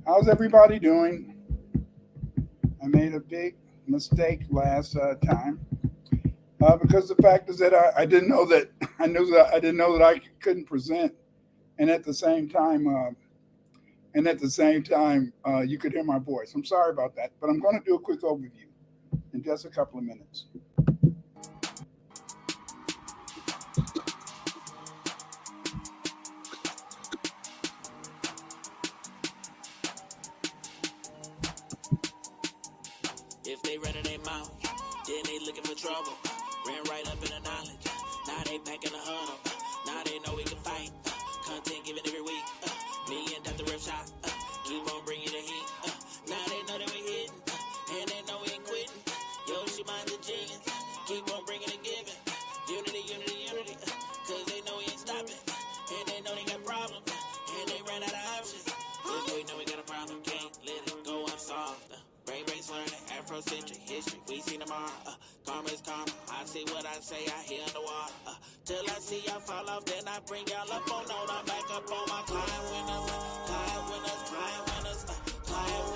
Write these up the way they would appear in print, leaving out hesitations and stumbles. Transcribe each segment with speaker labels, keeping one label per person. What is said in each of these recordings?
Speaker 1: How's everybody doing? I made a big mistake last time because the fact is that I didn't know that I didn't know that I couldn't present, and at the same time, you could hear my voice. I'm sorry about that, but I'm going to do a quick overview in just a couple of minutes.
Speaker 2: If they running their mouth, then they looking for trouble. Ran right up in the knowledge. Now they back in the huddle. Now they know we can fight. Content given every week. Me and Dr. Rip Shot. Keep on bringing the heat. Now they know that we hitting. And they know we ain't quitting. Yo, she mind the genius. Keep on bringing and giving. Unity, unity, unity. Cause they know we ain't stopping. And they know they got problems. And they ran out of options. Cause we know we got a problem. Can't let it go unsolved. Brain brains learning, Afrocentric history, we see tomorrow. Karma is karma, I say what I say, I hear the water. Till I see y'all fall off, then I bring y'all up on note. I'm back up on my Clyde Winters, Clyde Winters, Clyde Winters, Clyde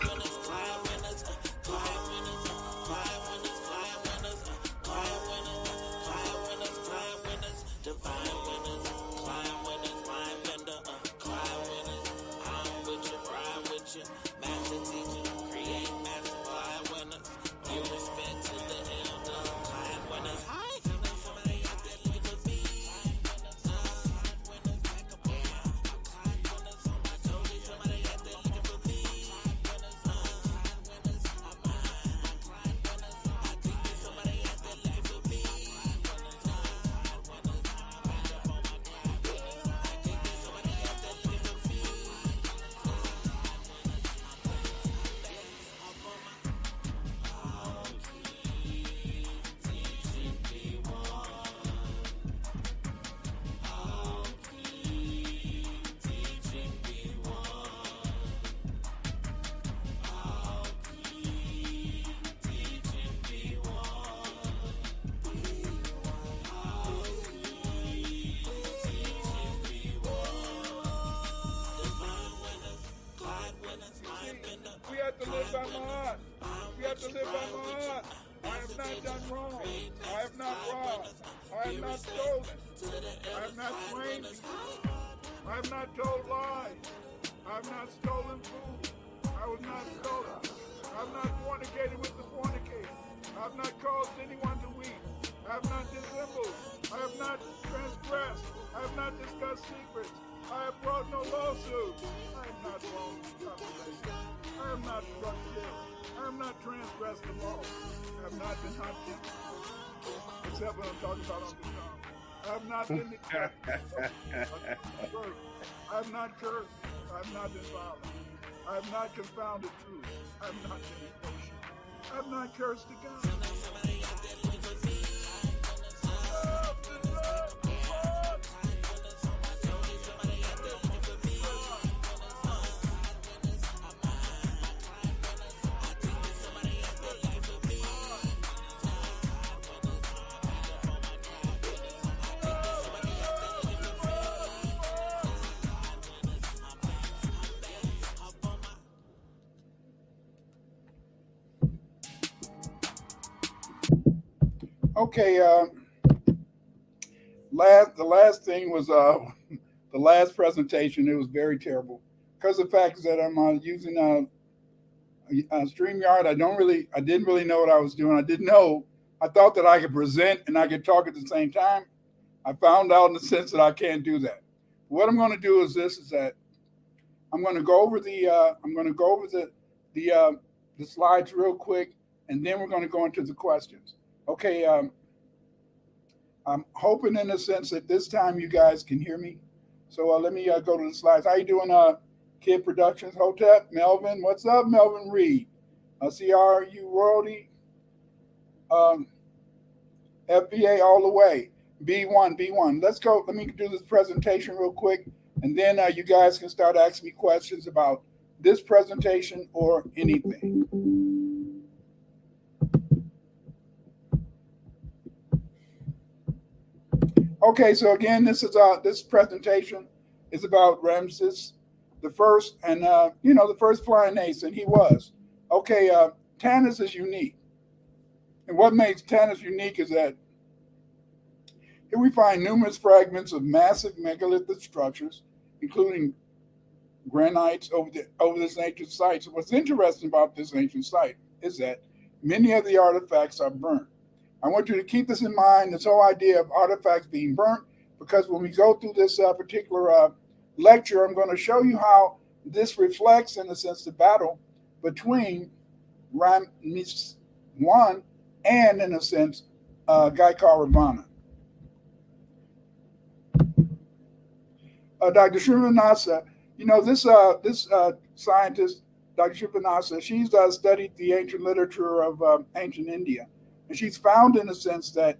Speaker 2: Winters, Clyde Winters, Clyde Winters, Clyde Winters, Clyde Winters, Clyde Winters, Clyde Winters, Clyde Winters, Clyde Winters, Divine Winners, Clyde Winners, Clyde Winner, Clyde Winners. I'm with you, ride with you, master teacher, create master, Clyde Winners. Give respect to the elder, Clyde Winners. Somebody out there looking for me. Clyde Winners, back up on my Clyde Winners on my toes. Somebody out there looking for me. Clyde Winners, I'm mine. Clyde Winners, I think there's somebody out there looking for me. Clyde Winners, back up on my Clyde Winners. I think there's somebody out there looking for me.
Speaker 1: We have to live by my heart. We have to live by my heart. I have not done wrong. I have not robbed. I have not stolen. I have not slain people. I have not told lies. I have not stolen food. I was not stolen. I have not fornicated with the fornicator. I have not caused anyone to weep. I have not dissembled. I have not transgressed. I have not discussed secrets. I have brought no lawsuit. I am not wrong. I am not struck kill. I am not transgressed the law. I have not been hunted. Except when I'm talking about on the song. I have not been I have not cursed. I have not been violent. I have not confounded truth. I have not been impatient. I have not cursed the God. Okay, the last thing was the last presentation. It was very terrible because the fact is that I'm using StreamYard. I didn't really know what I was doing. I didn't know. I thought that I could present and I could talk at the same time. I found out in the sense that I can't do that. What I'm going to do is this: is that I'm going to go over the slides real quick, and then we're going to go into the questions. Okay. I'm hoping in a sense that this time you guys can hear me. So let me go to the slides. How you doing, Kid Productions, Hotep, Melvin? What's up, Melvin Reed? CRU Royalty, FBA all the way. B1. Let's go. Let me do this presentation real quick, and then you guys can start asking me questions about this presentation or anything. Okay, so again, this presentation is about Ramesses the first, and the first flying ace, and he was. Okay, Tanis is unique. And what makes Tanis unique is that here we find numerous fragments of massive megalithic structures, including granites over this ancient site. So what's interesting about this ancient site is that many of the artifacts are burnt. I want you to keep this in mind, this whole idea of artifacts being burnt, because when we go through this particular lecture, I'm going to show you how this reflects, in a sense, the battle between Ramesses I and, in a sense, a guy called Ravana. Dr. Srivanasa, this scientist, Dr. Srivanasa, she's studied the ancient literature of ancient India. And she's found, in a sense, that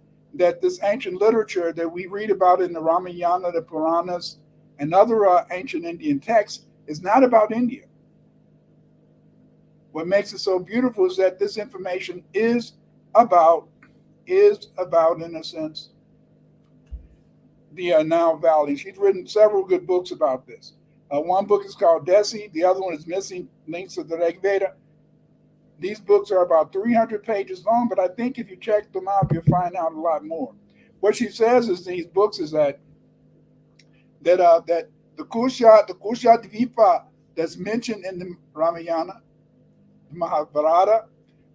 Speaker 1: this ancient literature that we read about in the Ramayana, the Puranas, and other ancient Indian texts is not about India. What makes it so beautiful is that this information is about, in a sense, the Nile Valley. She's written several good books about this. One book is called Desi. The other one is Missing Links of the Rig Veda. These books are about 300 pages long, but I think if you check them out, you'll find out a lot more. What she says is these books is that the Kusha Dvipa that's mentioned in the Ramayana, the Mahabharata,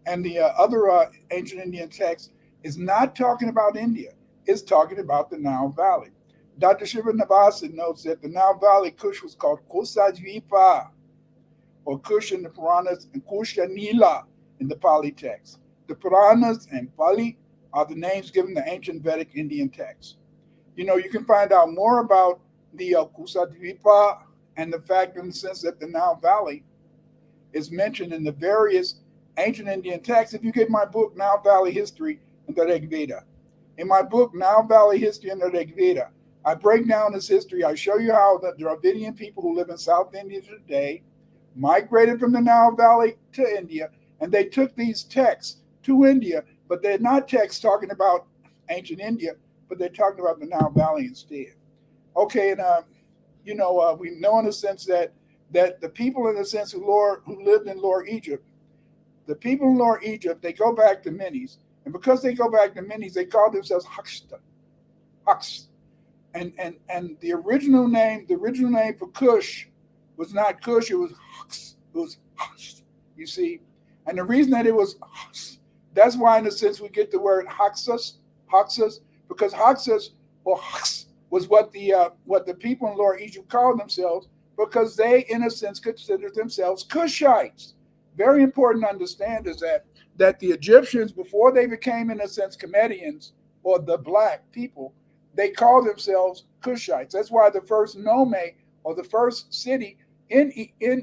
Speaker 1: and the other ancient Indian texts is not talking about India. It's talking about the Nile Valley. Dr. Srivanasa notes that the Nile Valley Kush was called Kusha or Kush in the Puranas, and Kusha Nila in the Pali text. The Puranas and Pali are the names given the ancient Vedic Indian texts. You can find out more about the Kusha and the fact, in the sense, that the Nile Valley is mentioned in the various ancient Indian texts if you get my book, Nile Valley History and the Rig Veda. In my book, Nile Valley History and the Rig Veda, I break down this history. I show you how the Dravidian people who live in South India today migrated from the Nile Valley to India, and they took these texts to India, but they're not texts talking about ancient India, but they're talking about the Nile Valley instead. Okay, and we know, in a sense, that the people, in a sense, who lived in Lower Egypt, the people in Lower Egypt, they go back to Menes, and because they go back to Menes, they call themselves Hux. And the original name for Kush was not Kush, it was Hux. It was Hux, you see. And the reason that it was Hux, that's why, in a sense, we get the word Hyksos, because Hyksos or Hux was what the people in Lower Egypt called themselves, because they, in a sense, considered themselves Kushites. Very important to understand is that the Egyptians, before they became, in a sense, Comedians, or the black people, they called themselves Kushites. That's why the first nome, or the first city in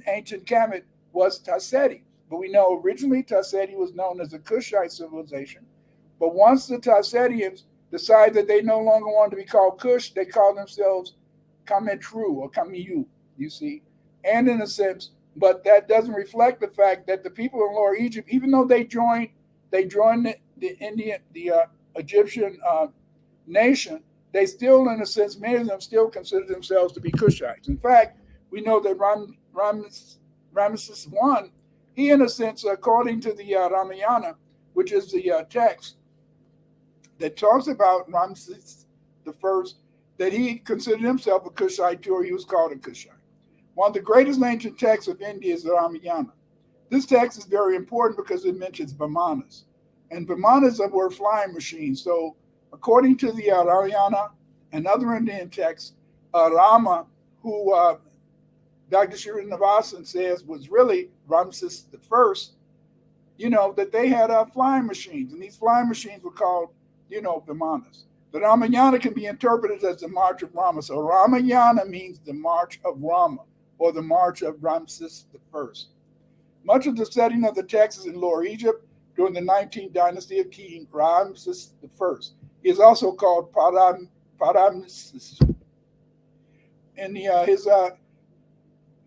Speaker 1: ancient Kemet, was Tasseti. But we know originally Tasseti was known as a Kushite civilization. But once the Tassetians decided that they no longer wanted to be called Kush, they called themselves Kametru or Kamiyu, you see. And in a sense, but that doesn't reflect the fact that the people in Lower Egypt, even though they joined the Egyptian nation, they still, in a sense, many of them still consider themselves to be Kushites. In fact, we know that Ramesses I, he, in a sense, according to the Ramayana, which is the text that talks about Ramesses I, that he considered himself a Kushite too, or he was called a Kushite. One of the greatest ancient texts of India is the Ramayana. This text is very important because it mentions Vimanas. And Vimanas were flying machines. So according to the Ramayana and other Indian texts, Rama, who Dr. Srivanasa says was really Ramesses I, that they had flying machines. And these flying machines were called, Vimanas. The Ramayana can be interpreted as the March of Rama. So Ramayana means the March of Rama, or the March of Ramesses I. Much of the setting of the text is in Lower Egypt during the 19th dynasty of King Ramesses I. He is also called Paramesses. And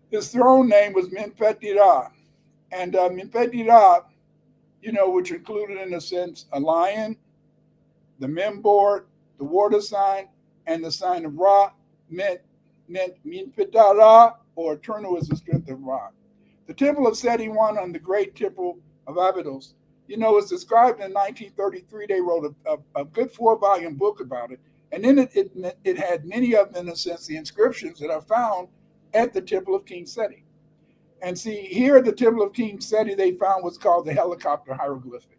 Speaker 1: his throne name was Minpetira. And Minpetira, which included, in a sense, a lion, the memboard, the water sign, and the sign of Ra, meant Minpetara or eternal is the strength of Ra. The temple of Seti I on the great temple of Abydos, is described in 1933. They wrote a good 4-volume book about it. And in it had many of them, in a sense, the inscriptions that are found at the temple of King Seti. And see, here at the temple of King Seti, they found what's called the helicopter hieroglyphic.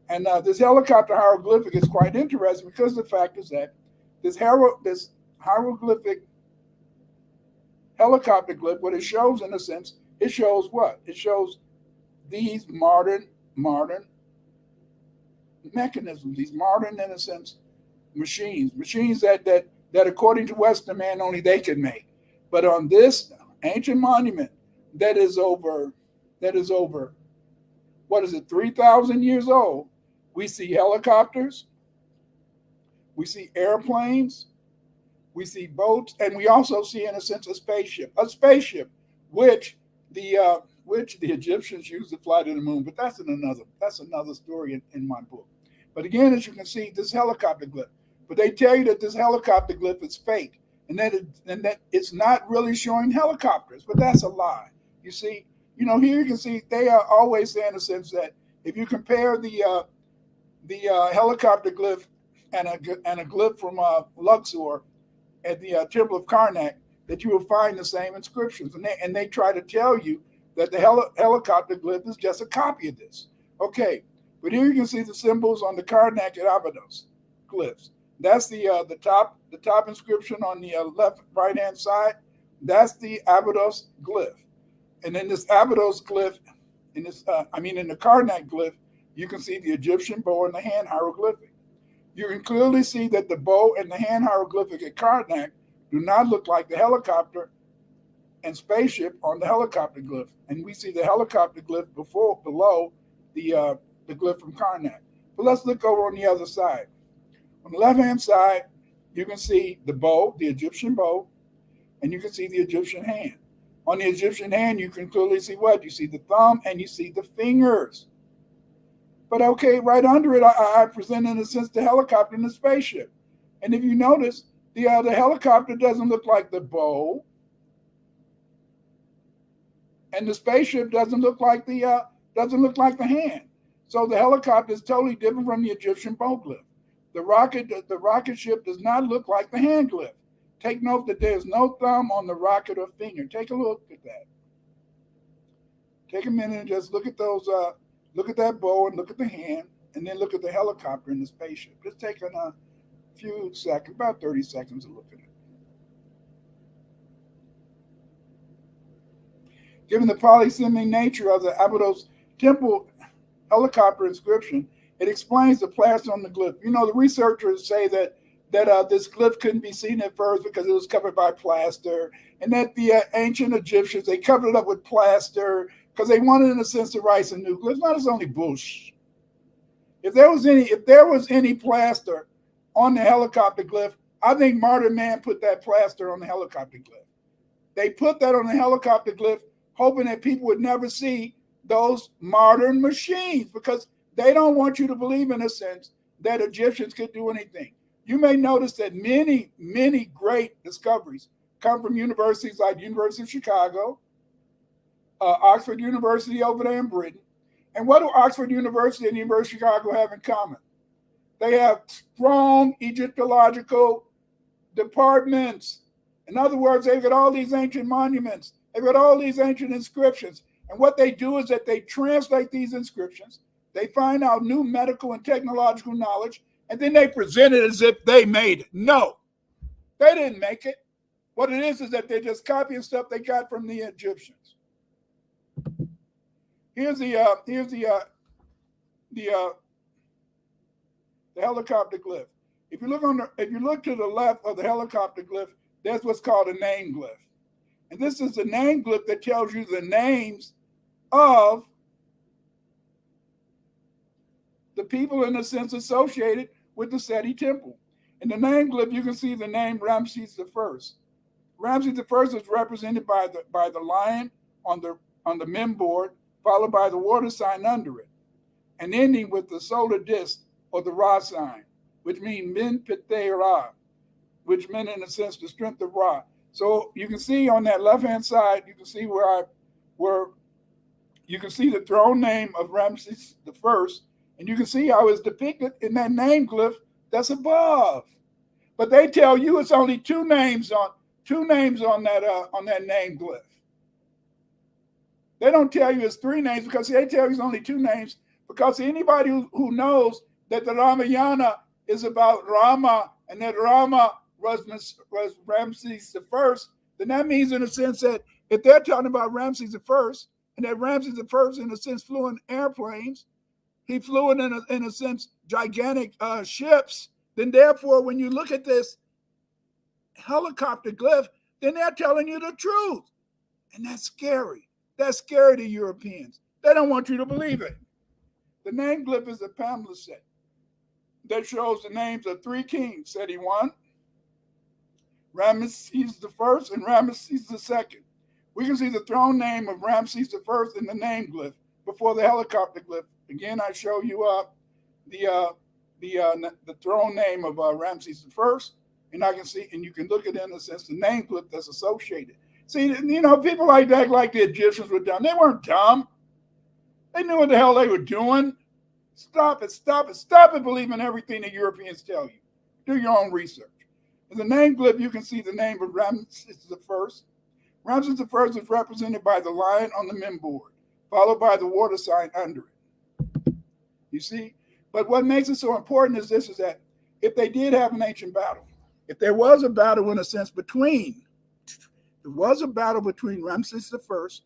Speaker 1: And this helicopter hieroglyphic is quite interesting because the fact is that this hieroglyphic helicopter glyph, what it shows in a sense, it shows what? It shows these modern mechanisms, these modern, in a sense, machines that according to Western man only they can make. But on this ancient monument that is over, what is it, 3,000 years old, we see helicopters, we see airplanes, we see boats, and we also see, in a sense, a spaceship, which the Egyptians used to fly to the moon. But that's another story in my book. But again, as you can see, this helicopter glyph. But they tell you that this helicopter glyph is fake, and that it's not really showing helicopters. But that's a lie. You see, here you can see they are always saying, in a sense, that if you compare the helicopter glyph and a glyph from Luxor at the Temple of Karnak, that you will find the same inscriptions, and they try to tell you that the helicopter glyph is just a copy of this. Okay, but here you can see the symbols on the Karnak and Abydos glyphs. That's the top inscription on the right hand side. That's the Abydos glyph, and in this Abydos glyph, in the Karnak glyph, you can see the Egyptian bow and the hand hieroglyphic. You can clearly see that the bow and the hand hieroglyphic at Karnak do not look like the helicopter and spaceship on the helicopter glyph. And we see the helicopter glyph below the glyph from Karnak. But let's look over on the other side. On the left-hand side, you can see the bow, the Egyptian bow, and you can see the Egyptian hand. On the Egyptian hand, you can clearly see what? You see the thumb and you see the fingers. But okay, right under it, I present, in a sense, the helicopter and the spaceship. And if you notice, the helicopter doesn't look like the bow, and the spaceship doesn't look like the hand. So the helicopter is totally different from the Egyptian bow glyph. The rocket ship does not look like the hand glyph. Take note that there's no thumb on the rocket or finger. Take a look at that. Take a minute and just look at those. Look at that bow and look at the hand, and then look at the helicopter and the spaceship. Just take a few seconds, about 30 seconds, to look at it. Given the polysemic nature of the Abydos temple helicopter inscription, it explains the plaster on the glyph. The researchers say that this glyph couldn't be seen at first because it was covered by plaster, and that the ancient Egyptians, they covered it up with plaster because they wanted, in a sense, to write some new glyphs. Not as only bullshit. If there was any plaster on the helicopter glyph, I think modern man put that plaster on the helicopter glyph. They put that on the helicopter glyph, hoping that people would never see those modern machines, because they don't want you to believe, in a sense, that Egyptians could do anything. You may notice that many, many great discoveries come from universities like the University of Chicago, Oxford University over there in Britain. And what do Oxford University and the University of Chicago have in common? They have strong Egyptological departments. In other words, they've got all these ancient monuments. They've got all these ancient inscriptions. And what they do is that they translate these inscriptions. They find out new medical and technological knowledge, and then they present it as if they made it. No, they didn't make it. What it is that they're just copying stuff they got from the Egyptians. Here's the helicopter glyph. If you look to the left of the helicopter glyph, there's what's called a name glyph. And this is the name glyph that tells you the names of the people, in a sense, associated with the Seti temple. In the name glyph, you can see the name Ramesses I. Ramesses I is represented by the lion on the memboard, followed by the water sign under it, and ending with the solar disk or the Ra sign, which means Min Pite Ra, which meant, in a sense, the strength of Ra. So you can see on that left-hand side, you can see where you can see the throne name of Ramesses the First, and you can see how it's depicted in that name glyph that's above. But they tell you it's only two names on that name glyph. They don't tell you it's three names because they tell you it's only two names, because anybody who knows that the Ramayana is about Rama and that Rama was Ramesses the First, then that means in a sense that if they're talking about Ramesses the First, and that Ramesses the First in a sense flew in airplanes, he flew in a sense gigantic ships, then therefore when you look at this helicopter glyph, then they're telling you the truth. And that's scary. That's scary to Europeans. They don't want you to believe it. The name glyph is a pamphlet set that shows the names of three kings, Seti I, Ramesses the First, and Ramesses the Second. We can see the throne name of Ramesses the First in the name glyph before the helicopter glyph. Again, I show you the throne name of Ramesses the First, and I can see, and you can look at it in a sense, the name glyph that's associated. See, people like that, like the Egyptians were dumb. They weren't dumb. They knew what the hell they were doing. Stop it believing everything the Europeans tell you. Do your own research. In the name glyph, you can see the name of Ramesses the First. Ramesses the First is represented by the lion on the memboard, followed by the water sign under it. You see? But what makes it so important is this, is that if they did have an ancient battle, if there was a battle in a sense between Ramesses the First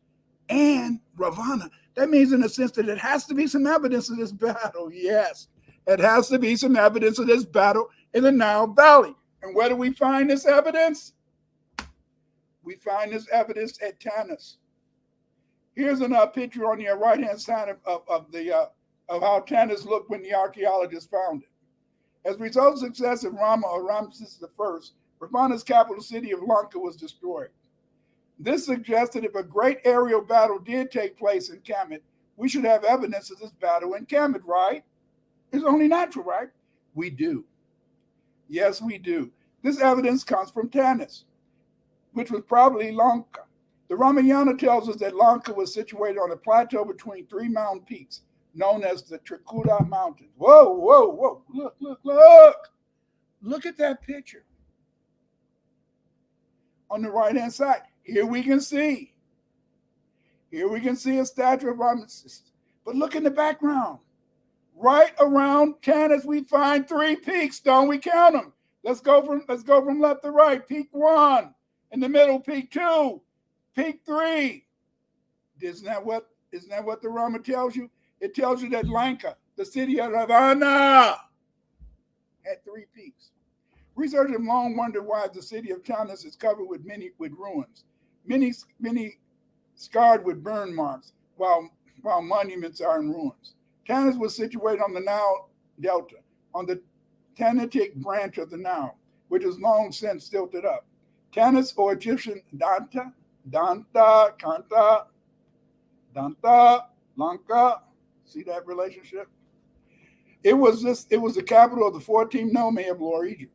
Speaker 1: and Ravana, that means in a sense that it has to be some evidence of this battle. Yes, it has to be some evidence of this battle in the Nile Valley. And where do we find this evidence? We find this evidence at Tanis. Here's a picture on your right-hand side of how Tanis looked when the archaeologists found it. As a result of success of Rama or Ramesses the First, Ravana's capital city of Lanka was destroyed. This suggested if a great aerial battle did take place in Kemet, we should have evidence of this battle in Kemet, right? It's only natural, right? We do. Yes, we do. This evidence comes from Tanis, which was probably Lanka. The Ramayana tells us that Lanka was situated on a plateau between three mountain peaks, known as the Trikuta Mountains. Whoa, whoa, whoa. Look. Look at that picture. On the right-hand side, here we can see a statue of Ramesses. But look in the background. Right around Tanis, we find three peaks. Don't we count them? Let's go from left to right. Peak 1. In the middle, peak 2. Peak 3. Isn't that what the Rama tells you? It tells you that Lanka, the city of Ravana, had three peaks. Researchers have long wondered why the city of Tanis is covered with ruins, many scarred with burn marks, while monuments are in ruins. Tanis was situated on the Nile Delta, on the Tanitic branch of the Nile, which is long since silted up. Tanis, or Egyptian Danta, Kanta, Lanka. See that relationship? It was the capital of the 14th nome of Lower Egypt.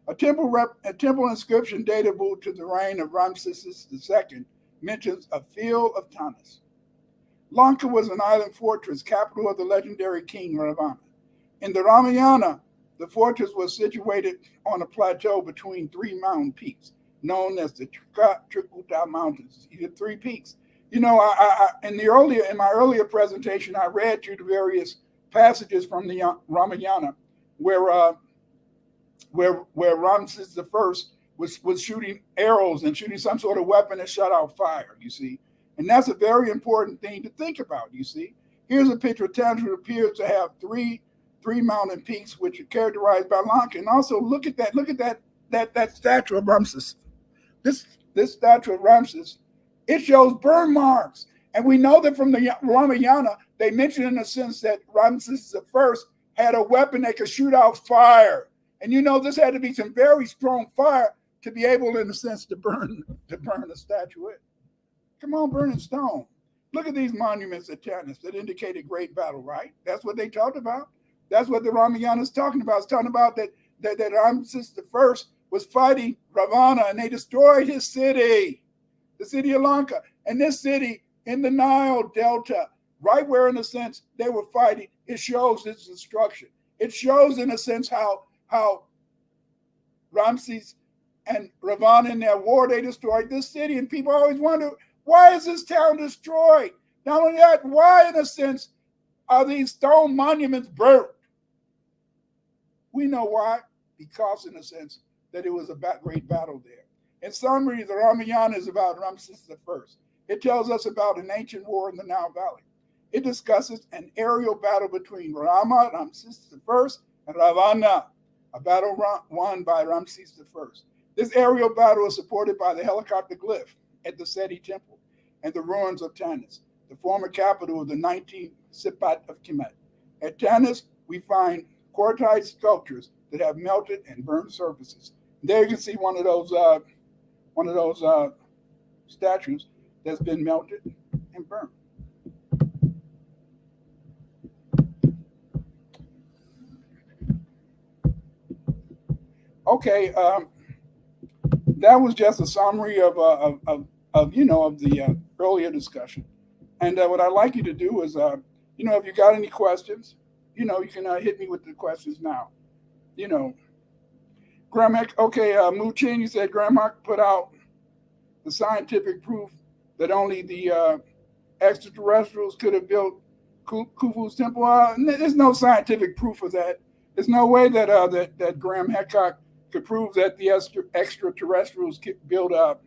Speaker 1: A temple inscription datable to the reign of Ramesses II mentions a field of Tanis. Lanka was an island fortress, capital of the legendary King Ravana. In the Ramayana, the fortress was situated on a plateau between three mountain peaks, known as the Trikuta Mountains. You get three peaks. In my earlier presentation, I read you the various passages from the Ramayana where Ramesses I was shooting arrows and shooting some sort of weapon that shut out fire, you see. And that's a very important thing to think about, you see. Here's a picture of Tanis, which appears to have three mountain peaks, which are characterized by Lanka. And also look at that statue of Ramesses. This statue of Ramesses, it shows burn marks. And we know that from the Ramayana, they mention in a sense that Ramesses I had a weapon that could shoot out fire. And this had to be some very strong fire to be able, in a sense, to burn a statuette. Come on, burning stone. Look at these monuments at Tanis that indicate a great battle, right? That's what they talked about. That's what the Ramayana is talking about. It's talking about that Ramesses I was fighting Ravana, and they destroyed his city, the city of Lanka. And this city in the Nile Delta, right where, in a sense, they were fighting, it shows its destruction. It shows, in a sense, how Ramesses and Ravana in their war, they destroyed this city. And people always wonder, why is this town destroyed? Not only that, why, in a sense, are these stone monuments burnt? We know why. Because, in a sense, that it was a great battle there. In summary, the Ramayana is about Ramesses I. It tells us about an ancient war in the Nile Valley. It discusses an aerial battle between Ramesses I, and Ravana, a battle won by Ramesses I. This aerial battle is supported by the helicopter glyph at the Seti Temple and the ruins of Tanis, the former capital of the 19th Sipat of Kemet. At Tanis, we find quartzite sculptures that have melted and burned surfaces. There you can see one of those statues that's been melted and burned. Okay, that was just a summary of the earlier discussion. And what I'd like you to do is, if you got any questions, you can hit me with the questions now. Graham, okay, Mu Chin, you said Grandma put out the scientific proof that only the extraterrestrials could have built Khufu's temple. There's no scientific proof of that. There's no way that Graham Hancock could prove that the extraterrestrials built the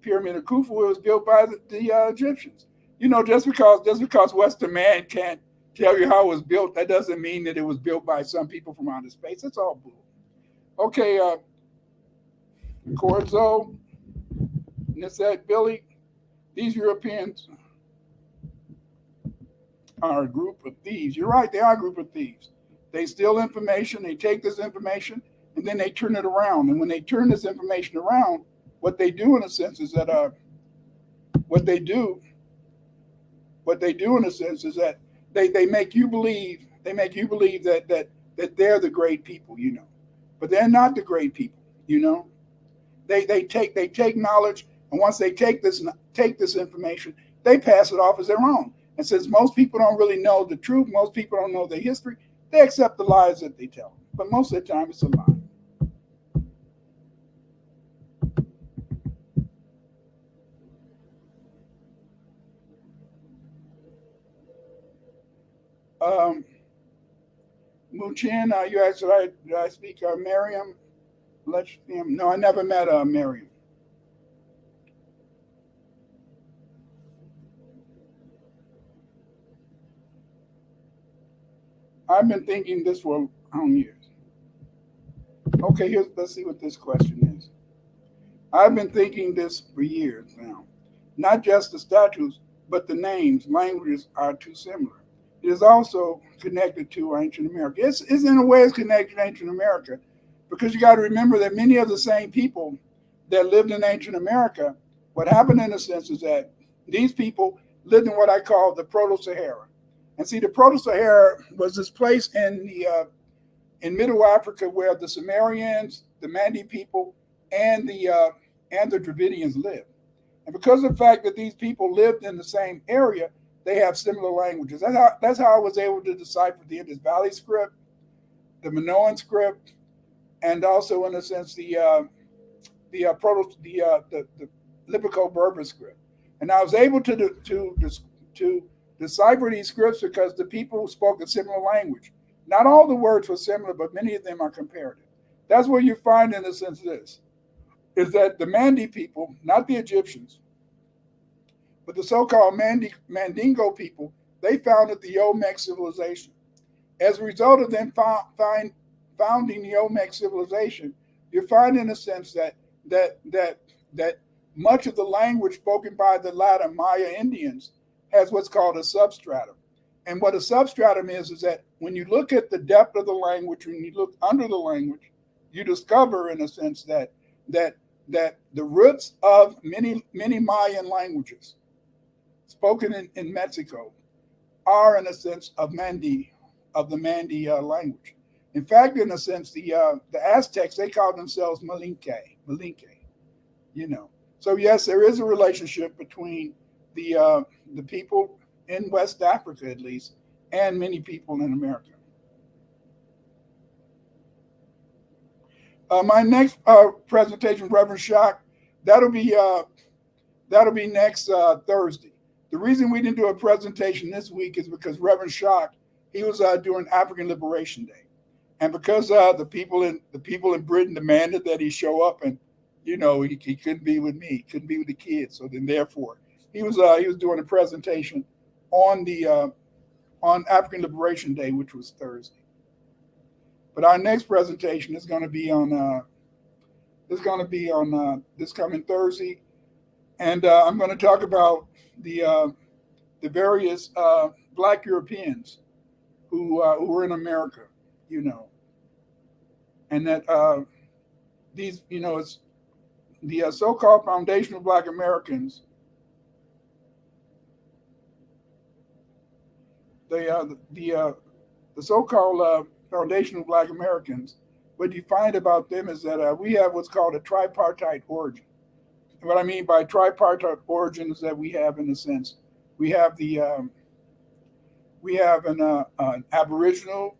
Speaker 1: pyramid of Khufu was built by the Egyptians. Just because Western man can't tell you how it was built, that doesn't mean that it was built by some people from outer space. It's all bull. Okay, Corzo, Nisette, Billy, these Europeans are a group of thieves. You're right, they are a group of thieves. They steal information, they take this information, and then they turn it around. And when they turn this information around, what they do, in a sense, is that they make you believe that they're the great people, but they're not the great people, They take knowledge, and once they take this information, they pass it off as their own. And since most people don't really know the truth, most people don't know their history, they accept the lies that they tell. But most of the time, it's a lie. Muchin, you asked, did I speak Miriam? No, I never met Miriam. I've been thinking this for years. Okay, let's see what this question is. I've been thinking this for years now. Not just the statues, but the names, languages are too similar. It is also connected to ancient America. It's in a way it's connected to ancient America, because you got to remember that many of the same people that lived in ancient America, what happened in a sense is that these people lived in what I call the Proto-Sahara. And see, the Proto-Sahara was this place in Middle Africa where the Sumerians, the Mandi people, and the Dravidians lived. And because of the fact that these people lived in the same area, they have similar languages. That's how I was able to decipher the Indus Valley script, the Minoan script, and also, in a sense, the Lipico-Berber script. And I was able to decipher these scripts because the people spoke a similar language. Not all the words were similar, but many of them are comparative. That's where you find, in a sense, this is that the Mandi people, not the Egyptians, but the so-called Mandingo people, they founded the Olmec civilization. As a result of them founding the Olmec civilization, you find, in a sense, that much of the language spoken by the latter Maya Indians has what's called a substratum. And what a substratum is that when you look at the depth of the language, when you look under the language, you discover, in a sense, that the roots of many Mayan languages spoken in Mexico are, in a sense, of the Mandi language. In fact, in a sense, the Aztecs, they called themselves Malinke, you know. So yes, there is a relationship between the people in West Africa, at least, and many people in America. My next presentation, Reverend Shock, that'll be that'll be next Thursday. The reason we didn't do a presentation this week is because Reverend Shock, he was doing African Liberation Day, and because the people in Britain demanded that he show up, and he couldn't be with me, he couldn't be with the kids, so then therefore he was doing a presentation on the on African Liberation Day, which was Thursday. But our next presentation is going to be on this coming Thursday, and I'm going to talk about the various Black Europeans who were in America, you know, and that these, it's the so-called foundational Black Americans. The so-called foundational Black Americans. What you find about them is that we have what's called a tripartite origin. And what I mean by tripartite origin is that we have, in a sense, we have an Aboriginal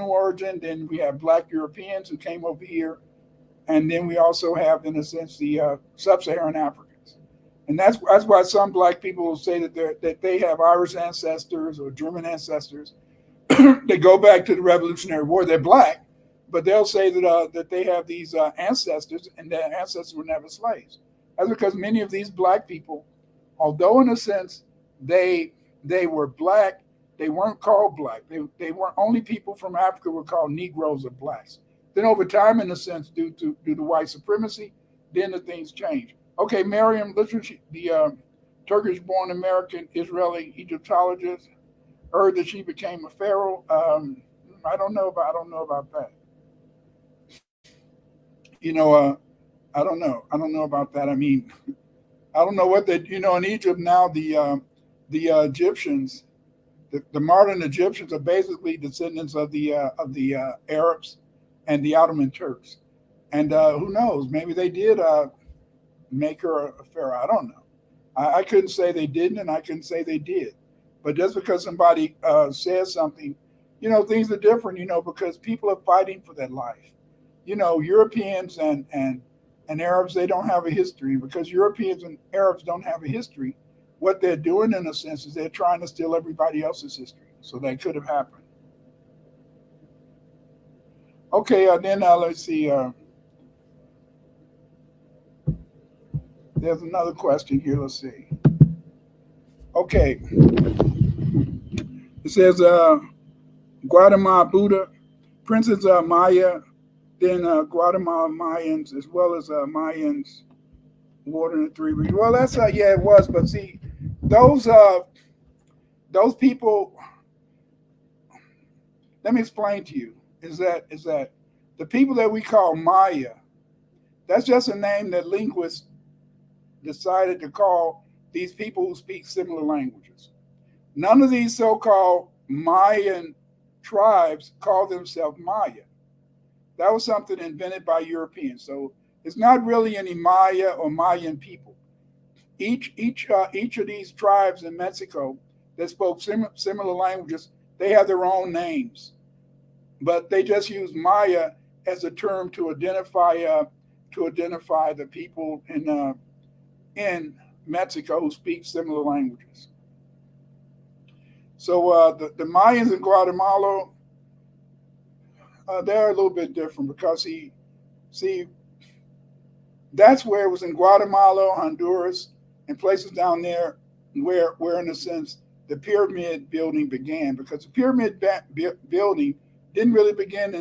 Speaker 1: origin. Then we have Black Europeans who came over here, and then we also have, in a sense, the sub-Saharan Africans. And that's why some Black people will say that they have Irish ancestors or German ancestors. They go back to the Revolutionary War. They're Black, but they'll say that they have these ancestors, and their ancestors were never slaves. That's because many of these Black people, although in a sense they were Black, they weren't called Black. They weren't, only people from Africa were called Negroes or Blacks. Then over time, in a sense, due to white supremacy, then the things changed. Okay, Miriam Literature, the Turkish-born American Israeli Egyptologist, heard that she became a pharaoh. I don't know about that. I don't know. I don't know about that. I mean, I don't know what they. In Egypt now, the Egyptians, the modern Egyptians are basically descendants of the Arabs and the Ottoman Turks. And who knows? Maybe they did make her a pharaoh. I don't know. I couldn't say they didn't, and I couldn't say they did. But just because somebody says something, things are different. Because people are fighting for that life. Europeans and Arabs, they don't have a history. Because Europeans and Arabs don't have a history, what they're doing, in a sense, is they're trying to steal everybody else's history. So that could have happened. Okay, then let's see. There's another question here. Let's see. Okay. It says Guatemala Buddha, Princess Maya, then Guatemala Mayans, as well as Mayans, Water in the Three Rivers. Well, that's yeah, it was. But see, those people. Let me explain to you. Is that the people that we call Maya? That's just a name that linguists decided to call these people who speak similar languages. None of these so-called Mayan tribes call themselves Maya. That was something invented by Europeans. So it's not really any Maya or Mayan people. Each of these tribes in Mexico that spoke similar languages, they have their own names, but they just use Maya as a term to identify the people in Mexico who speak similar languages. So the Mayans in Guatemala, they're a little bit different because that's where it was in Guatemala, Honduras, and places down there where in a sense the pyramid building began. Because the pyramid building didn't really begin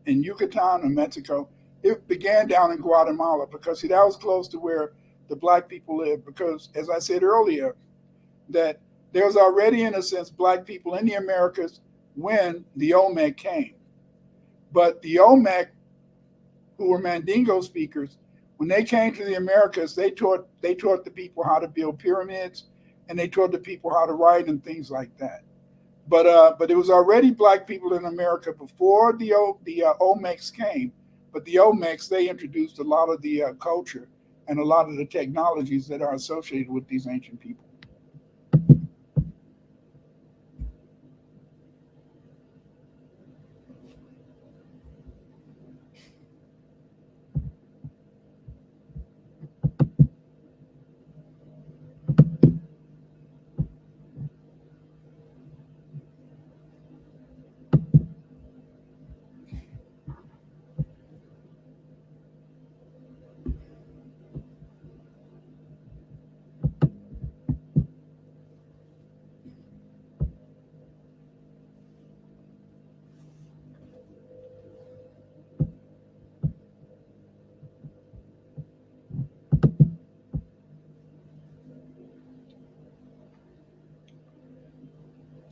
Speaker 1: in Yucatan or Mexico. It began down in Guatemala because that was close to where the Black people lived. Because as I said earlier, that there was already, in a sense, Black people in the Americas when the Olmec came. But the Olmec, who were Mandingo speakers, when they came to the Americas, they taught the people how to build pyramids, and they taught the people how to write and things like that. But it was already black people in America before the Olmecs came. But the Olmecs, they introduced a lot of the culture and a lot of the technologies that are associated with these ancient people.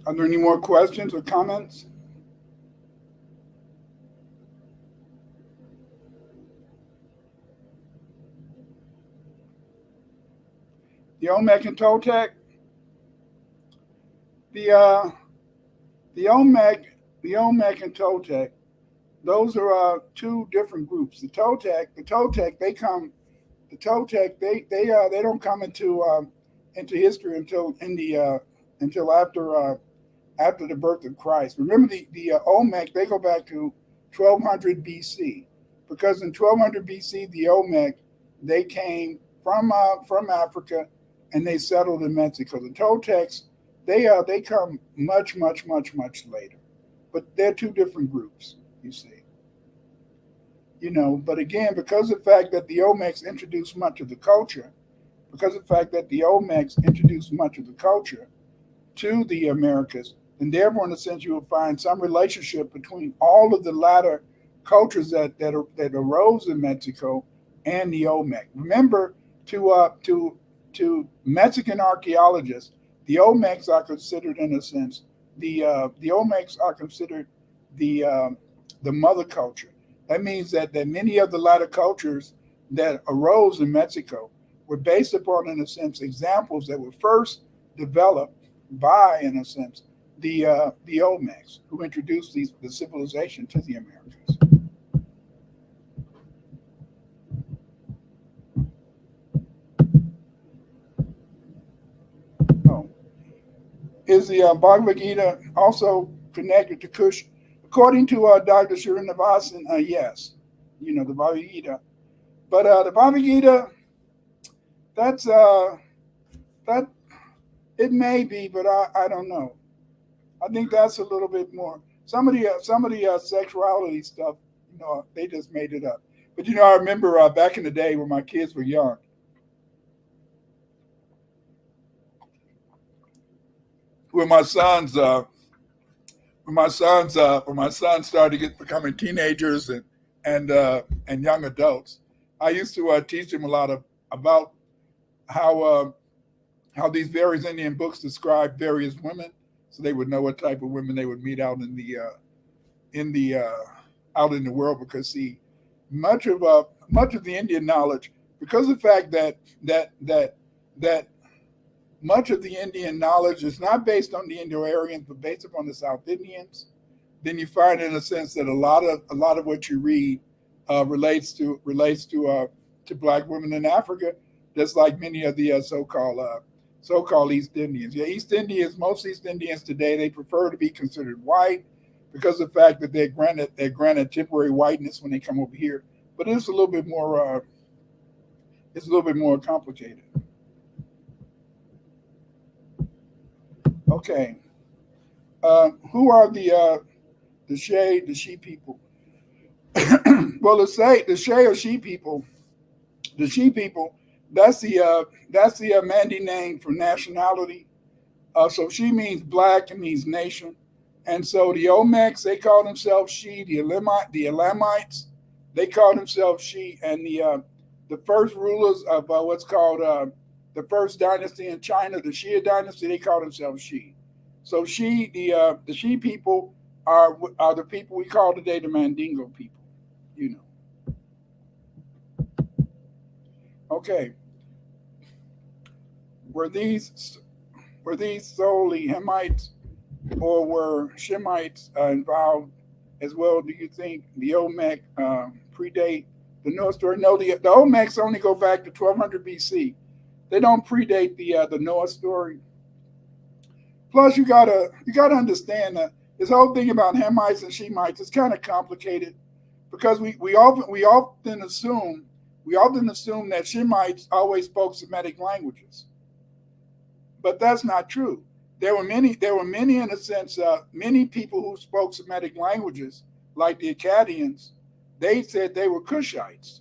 Speaker 1: Are there any more questions or comments? The Olmec and Toltec, the uh, the Olmec, the Olmec and Toltec, those are two different groups. The Toltec, the Toltec, they don't come into history until after the birth of Christ. Remember, the Olmec, they go back to 1200 BC, because in 1200 BC the Olmec, they came from Africa, and they settled in Mexico. The Toltecs, they come much later, but they're two different groups. You see, But again, because of the fact that the Olmecs introduced much of the culture, because of the fact that the Olmecs introduced much of the culture to the Americas, then therefore, in a sense, you will find some relationship between all of the latter cultures that arose in Mexico and the Olmec. Remember, to Mexican archaeologists, the Olmecs are considered, in a sense, the Olmecs are considered the mother culture. That means that many of the latter cultures that arose in Mexico were based upon, in a sense, examples that were first developed by, in a sense, the Olmecs, who introduced the civilization to the Americas. Oh. Is the Bhagavad Gita also connected to Kush? According to Dr. Srinivasan, yes, the Bhagavad Gita. But the Bhagavad Gita, that's that it may be, but I don't know. I think that's a little bit more. Some of the sexuality stuff, they just made it up. But I remember back in the day when my kids were young, when my sons when my sons started becoming teenagers and young adults, I used to teach them a lot about how how these various Indian books describe various women, so they would know what type of women they would meet out in the out in the world. Because see, much of the Indian knowledge, because of the fact that much of the Indian knowledge is not based on the Indo-Aryans, but based upon the South Indians, then you find, in a sense, that a lot of what you read relates to black women in Africa, just like many of the so-called East Indians. Yeah, most East Indians today, they prefer to be considered white because of the fact that they're granted temporary whiteness when they come over here. But it's a little bit more complicated. Okay, who are the She people? Well, let's say the She or She people. The She people. That's the Mandi name for nationality. So She means black. It means nation. And so the Olmecs, they call themselves She. The Elamites, they call themselves She. And the first rulers of what's called the first dynasty in China, the Shia dynasty, they call themselves She. So the She people are the people we call today the Mandingo people. You know. Okay. Were these solely Hamites? or were Shemites involved as well? Do you think the Olmec predate the Noah story? No, the Olmecs only go back to 1200 BC. They don't predate the Noah story. Plus, you gotta understand that this whole thing about Hamites and Shemites is kind of complicated because we often assume that Shemites always spoke Semitic languages, but that's not true. There were many in a sense, many people who spoke Semitic languages, like the Akkadians. They said they were Cushites.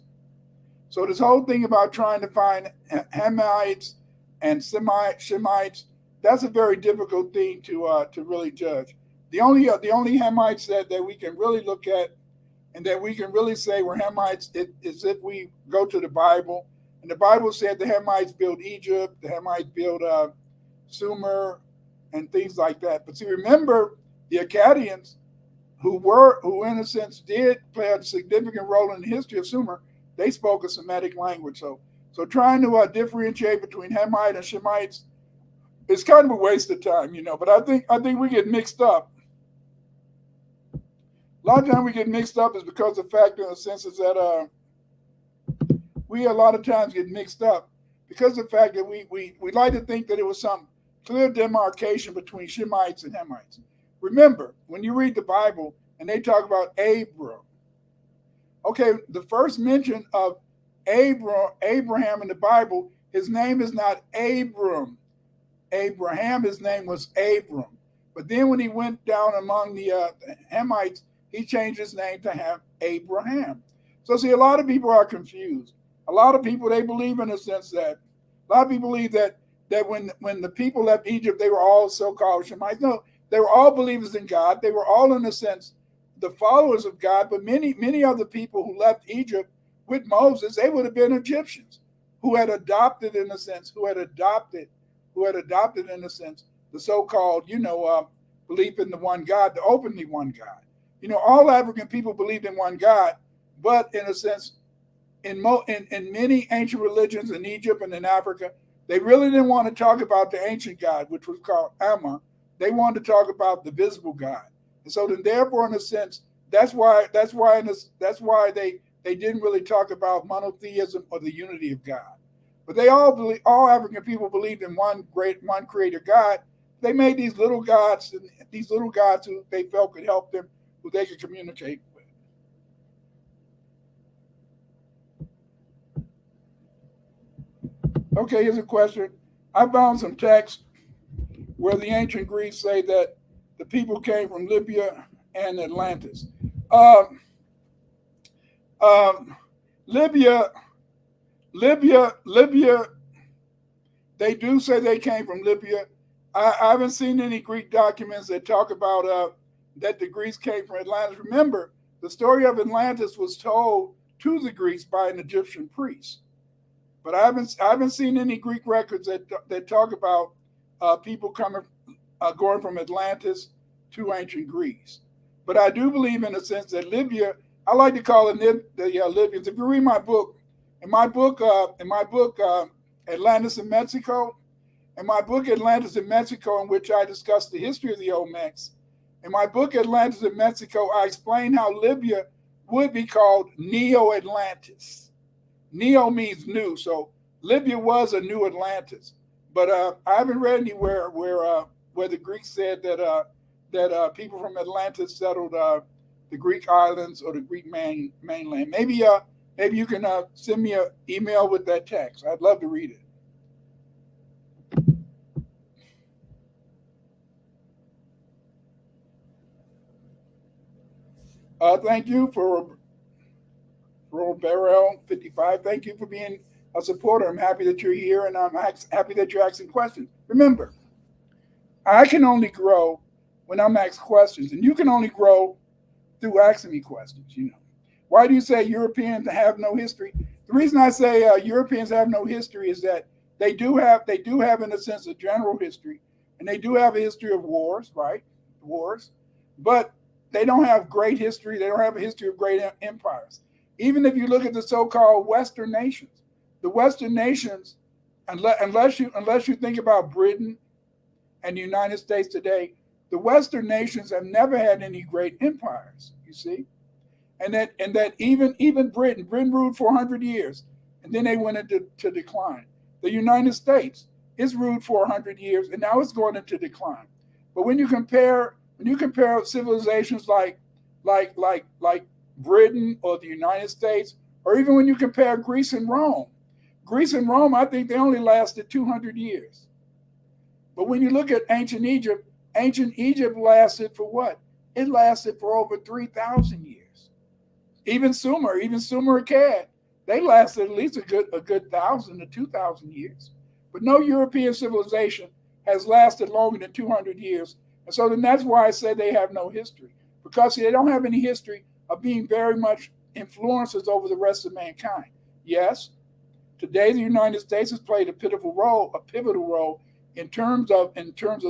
Speaker 1: So this whole thing about trying to find Hamites and Shemites, that's a very difficult thing to really judge. The only Hamites that we can really look at and that we can really say were Hamites is if we go to the Bible. And the Bible said the Hamites built Egypt, the Hamites built Sumer, and things like that. But see, remember the Akkadians, who in a sense did play a significant role in the history of Sumer. They spoke a Semitic language. So trying to differentiate between Hamite and Shemites is kind of a waste of time, But I think we get mixed up. A lot of times we get mixed up is because the fact, in a sense, is that we a lot of times get mixed up because of the fact that we like to think that it was some clear demarcation between Shemites and Hamites. Remember, when you read the Bible and they talk about Abram, okay, the first mention of Abraham in the Bible, his name is not Abram. Abraham, his name was Abram. But then when he went down among the Hamites, he changed his name to have Abraham. So see, a lot of people are confused. A lot of people, they believe in a sense that, a lot of people believe that when the people left Egypt, they were all so-called Shemites. No, they were all believers in God. They were all, in a sense, the followers of God. But many of the people who left Egypt with Moses, they would have been Egyptians who had adopted, in a sense, in a sense, the so-called, belief in the one God, the openly one God. All African people believed in one God, but in a sense, in many ancient religions in Egypt and in Africa, they really didn't want to talk about the ancient God, which was called Amma. They wanted to talk about the visible God. And so then, therefore, in a sense, that's why they didn't really talk about monotheism or the unity of God. But all African people believed in one creator God. They made these little gods, who they felt could help them, who they could communicate with. Okay, here's a question. I found some texts where the ancient Greeks say that the people came from Libya and Atlantis. Um, um, Libya, Libya. They do say they came from Libya. I haven't seen any Greek documents that talk about that the Greeks came from Atlantis. Remember, the story of Atlantis was told to the Greeks by an Egyptian priest. But I haven't seen any Greek records that talk about people going from Atlantis to ancient Greece. But I do believe, in a sense, that Libya. I like to call it the Libyans. If you read my book, Atlantis in Mexico, in which I discuss the history of the Olmecs. In my book Atlantis in Mexico, I explain how Libya would be called Neo-Atlantis. Neo means new, so Libya was a new Atlantis. But I haven't read anywhere where the Greeks said that people from Atlantis settled the Greek islands or the Greek mainland. Maybe you can send me an email with that text. I'd love to read it. Thank you for Barrel 55. Thank you for being a supporter. I'm happy that you're here, and I'm happy that you're asking questions. Remember, I can only grow when I'm asked questions, and you can only grow through asking me questions. Why do you say Europeans have no history? The reason I say Europeans have no history is that they do have, in a sense, a general history, and they do have a history of wars, right? Wars, but they don't have great history. They don't have a history of great empires. Even if you look at the so-called Western nations, the Western nations, unless you think about Britain and the United States today, The Western nations have never had any great empires, you see. And that even Britain ruled for 100 years, and then they went into decline. The United States is ruled for 100 years, and now it's going into decline. But when you compare civilizations like Britain or the United States, or even when you compare Greece and Rome, I think they only lasted 200 years. But when you look at ancient Egypt lasted for what? It lasted for over 3,000 years. Even Sumer Akkad, they lasted at least a good 1,000 to 2,000 years. But no European civilization has lasted longer than 200 years. And so then that's why I say they have no history. Because see, they don't have any history of being very much influences over the rest of mankind. Yes, today the United States has played a pivotal role in terms of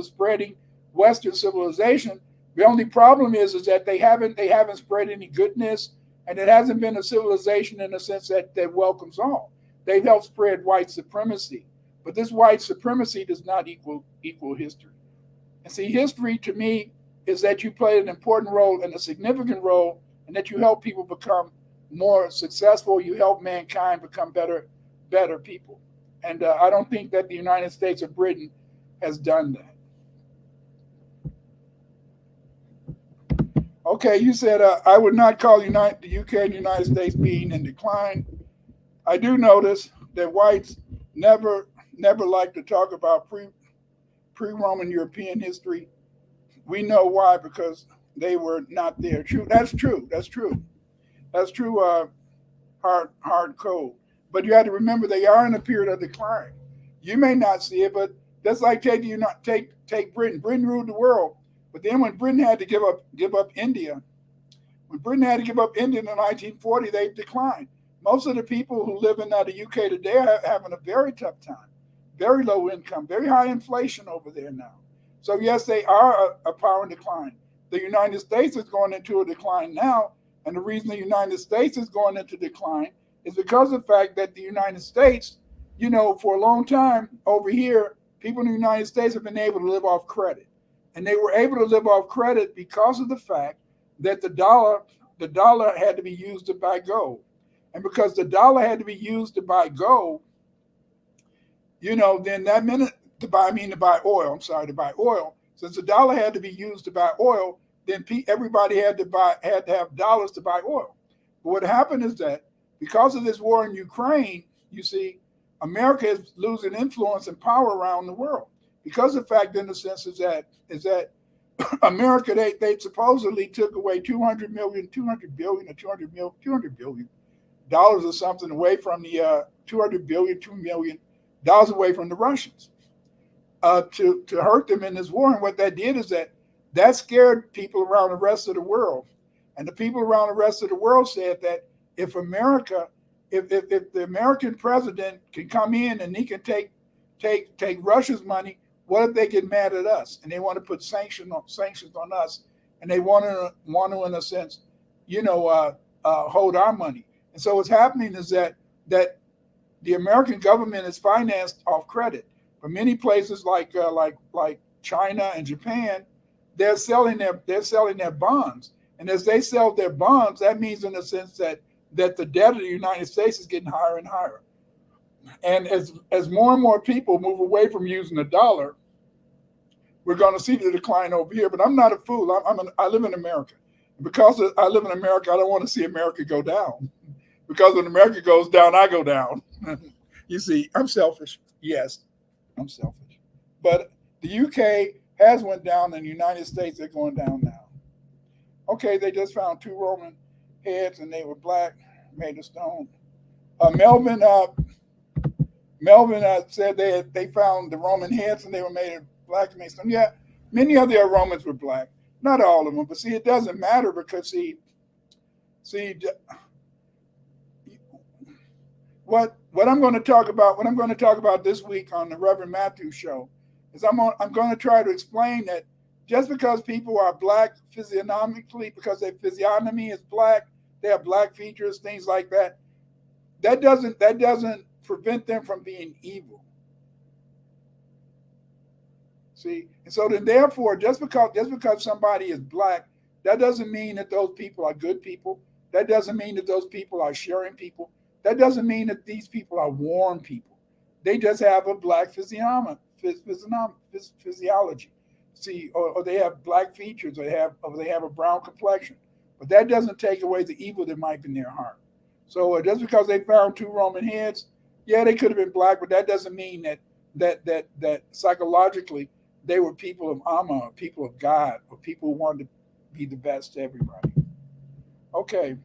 Speaker 1: spreading Western civilization. The only problem is that they haven't spread any goodness, and it hasn't been a civilization in the sense that welcomes all. They've helped spread white supremacy, but this white supremacy does not equal history. And see, history to me is that you play an important role and a significant role, and that you help people become more successful. You help mankind become better people. And I don't think that the United States or Britain has done that. Okay, you said I would not call the UK and the United States being in decline. I do notice that whites never like to talk about pre-Roman European history. We know why, because they were not there. True, that's true. Hard code. But you have to remember they are in a period of decline. You may not see it, but that's like take Britain. Britain ruled the world. But then when Britain had to give up India, in the 1940s, they declined. Most of the people who live in the UK today are having a very tough time, very low income, very high inflation over there now. So yes, they are a power in decline. The United States is going into a decline now, and the reason the United States is going into decline is because of the fact that the United States, for a long time over here, people in the United States have been able to live off credit. And they were able to live off credit because of the fact that the dollar had to be used to buy gold. And because the dollar had to be used to buy gold, then that meant to buy oil. I'm sorry, to buy oil. Since the dollar had to be used to buy oil, then everybody had to have dollars to buy oil. But what happened is that because of this war in Ukraine, you see, America is losing influence and power around the world. Because the fact, in the sense, is that America, they supposedly took away $200 billion or something away from the $2 million away from the Russians to hurt them in this war. And what that did is that scared people around the rest of the world. And the people around the rest of the world said that if the American president can come in and he can take Russia's money, what if they get mad at us and they want to put sanctions on us, and they want to in a sense, hold our money? And so what's happening is that the American government is financed off credit. But many places like China and Japan, they're selling their bonds, and as they sell their bonds, that means in a sense that the debt of the United States is getting higher and higher. And as more and more people move away from using the dollar, we're going to see the decline over here. But I'm not a fool. I live in America. Because I live in America, I don't want to see America go down. Because when America goes down, I go down. You see, I'm selfish. Yes, I'm selfish. But the UK has went down, and the United States, they're going down now. Okay, they just found 2 Roman heads, and they were black, made of stone. Melvin said they found the Roman heads, and they were made of black, made of stone. Yeah, many of their Romans were black. Not all of them, but see, it doesn't matter, because what I'm going to talk about this week on the Reverend Matthews show is I'm going to try to explain that just because people are black physiognomically, because their physiognomy is black, they have black features, things like that, that doesn't prevent them from being evil. See, and so then therefore, just because somebody is black, that doesn't mean that those people are good people. That doesn't mean that those people are sharing people. That doesn't mean that these people are warm people. They just have a black physiology. See, or they have black features, or they have a brown complexion. But that doesn't take away the evil that might be in their heart. So just because they found two Roman heads, yeah, they could have been black, but that doesn't mean that psychologically they were people of Amma, or people of God, or people who wanted to be the best to everybody. Okay.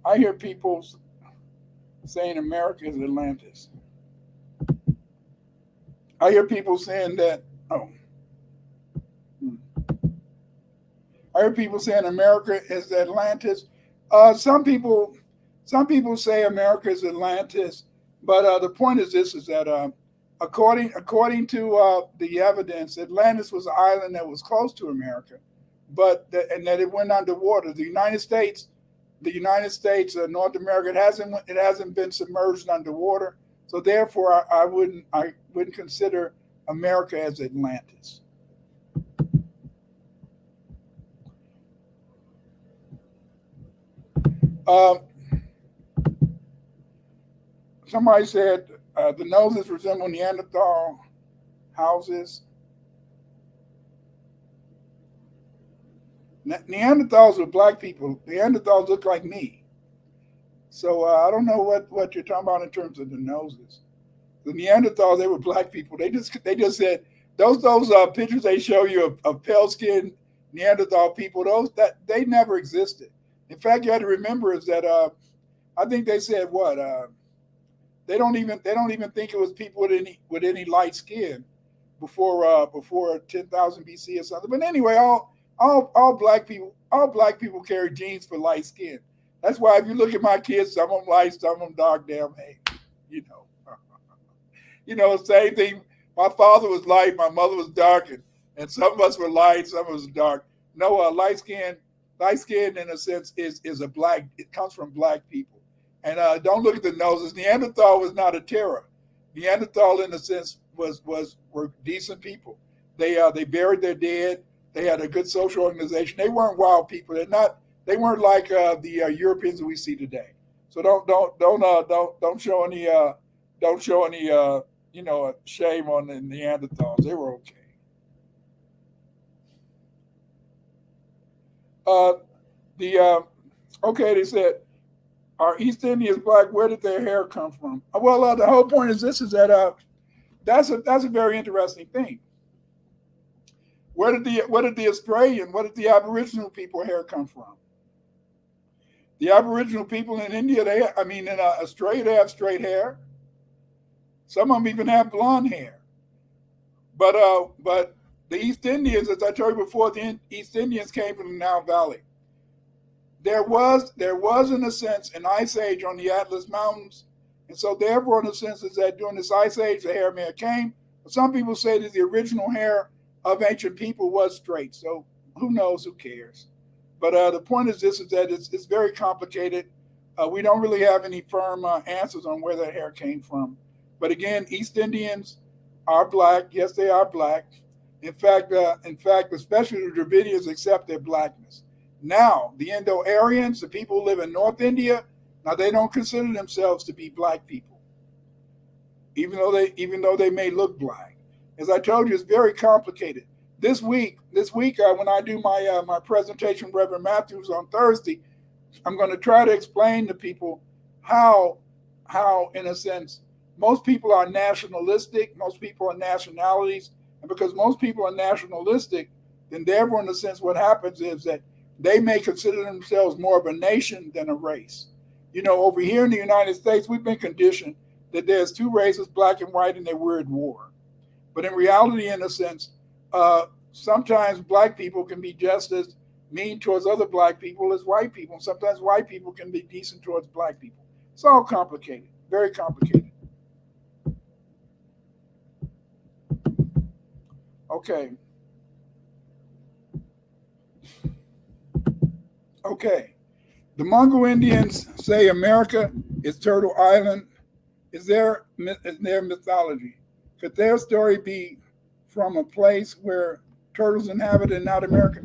Speaker 1: I hear people saying America is Atlantis. I hear people saying that. Oh, I hear people saying America is Atlantis. Some people, some people say America is Atlantis, but the point is this: is that according to the evidence, Atlantis was an island that was close to America, and that it went underwater. North America, it hasn't been submerged underwater. So therefore, I wouldn't consider America as Atlantis. Uh, Somebody said the noses resemble Neanderthal houses. Neanderthals were black people. Neanderthals look like me. So I don't know what you're talking about in terms of the noses. The Neanderthals, they were black people. They just said those pictures they show you of pale skinned Neanderthal people. Those that they never existed. In fact, you had to remember is that I think they said what they don't even think it was people with any light skin before 10,000 BC or something. But anyway, all black people carry genes for light skin. That's why if you look at my kids, some of them light, some of them dark. Damn, hey, you know, same thing. My father was light, my mother was dark, and some of us were light, some of us were dark. No, light skin in a sense is a black. It comes from black people. And don't look at the noses. Neanderthal was not a terror. Neanderthal, in a sense, were decent people. They buried their dead. They had a good social organization. They weren't wild people. They weren't like the Europeans that we see today. So don't show any shame on the Neanderthals. They were okay. Uh, they said, are East Indians black? Where did their hair come from? Well, the whole point is this: is that that's a very interesting thing. Where did the Aboriginal people hair come from? The Aboriginal people in India, in Australia, they have straight hair. Some of them even have blonde hair. But the East Indians, as I told you before, the East Indians came from the Nile Valley. There was in a sense an ice age on the Atlas Mountains, and so therefore in a sense is that during this ice age the hair may have came. But some people say that the original hair of ancient people was straight. So who knows? Who cares? But the point is this: is that it's very complicated. We don't really have any firm answers on where that hair came from. But again, East Indians are black. Yes, they are black. In fact, especially the Dravidians accept their blackness. Now, the Indo-Aryans, the people who live in North India, now they don't consider themselves to be black people, even though they may look black. As I told you, it's very complicated. This week, when I do my presentation, with Reverend Matthews on Thursday, I'm going to try to explain to people how in a sense most people are nationalistic, most people are nationalities, and because most people are nationalistic, then therefore in a sense what happens is that they may consider themselves more of a nation than a race. Over here in the United States, we've been conditioned that there's two races, black and white, and that we're at war. But in reality, in a sense, sometimes black people can be just as mean towards other black people as white people. And sometimes white people can be decent towards black people. It's all complicated, very complicated. Okay. The Mongol Indians say America is Turtle Island. is their mythology. Could their story be from a place where turtles inhabit and not America?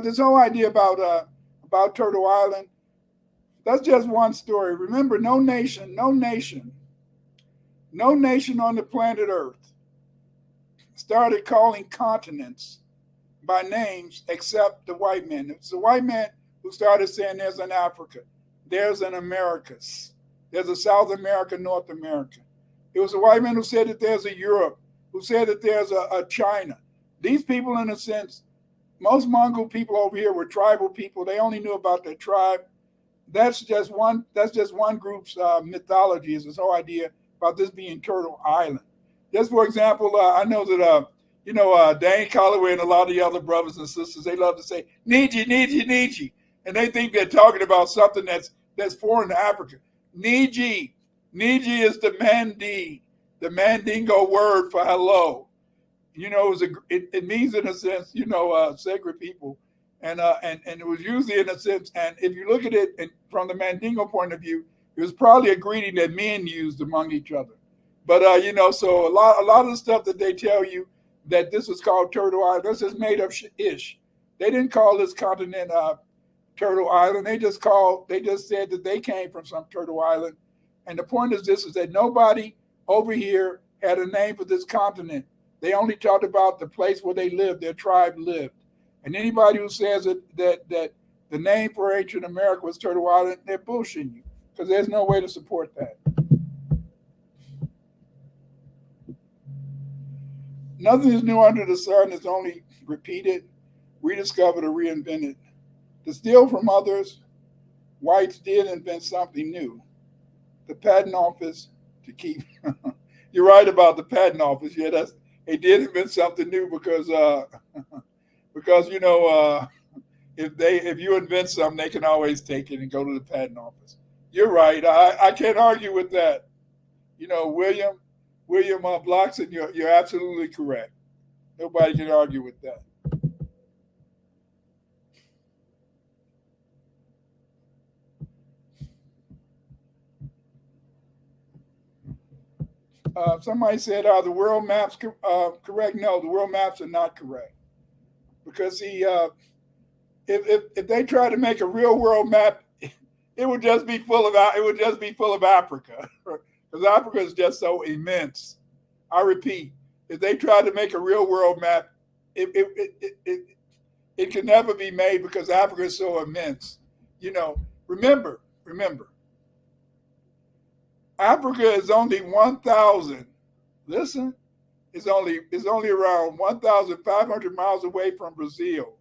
Speaker 1: This whole idea about Turtle Island, that's just one story. Remember, no nation on the planet Earth started calling continents by names except the white man. It's the white man who started saying there's an Africa, there's an Americas, there's a South America, North America. It was the white man who said that there's a Europe, who said that there's a China. These people, in a sense, most Mongol people over here were tribal people. They only knew about their tribe. That's just one. That's just one group's mythology. Is this whole idea about this being Turtle Island? Just for example, I know that Dane Colloway and a lot of the other brothers and sisters, they love to say Niji, Niji, Niji, and they think they're talking about something that's foreign to Africa. Niji, Niji is the Mandingo word for hello. It means in a sense, sacred people, and it was usually in a sense. And if you look at it from the Mandingo point of view, it was probably a greeting that men used among each other. But so a lot of the stuff that they tell you that this was called Turtle Island, this is made up ish. They didn't call this continent Turtle Island. They just said that they came from some Turtle Island. And the point is this: is that nobody over here had a name for this continent. They only talked about the place where they lived, their tribe lived. And anybody who says that the name for ancient America was Turtle Island, they're bullshitting you, because there's no way to support that. Nothing is new under the sun. It's only repeated, rediscovered, or reinvented. To steal from others, whites did invent something new. The patent office to keep. You're right about the patent office. Yeah, they did invent something new because if you invent something, they can always take it and go to the patent office. You're right. I can't argue with that. William Blockson, you're absolutely correct. Nobody can argue with that. Somebody said, "Are the world maps correct?" No, the world maps are not correct, because if they try to make a real world map, it would just be full of Africa, because Africa is just so immense. I repeat, if they try to make a real world map, it can never be made, because Africa is so immense. Remember, Africa is only 1,000. Listen, it's only around 1,500 miles away from Brazil.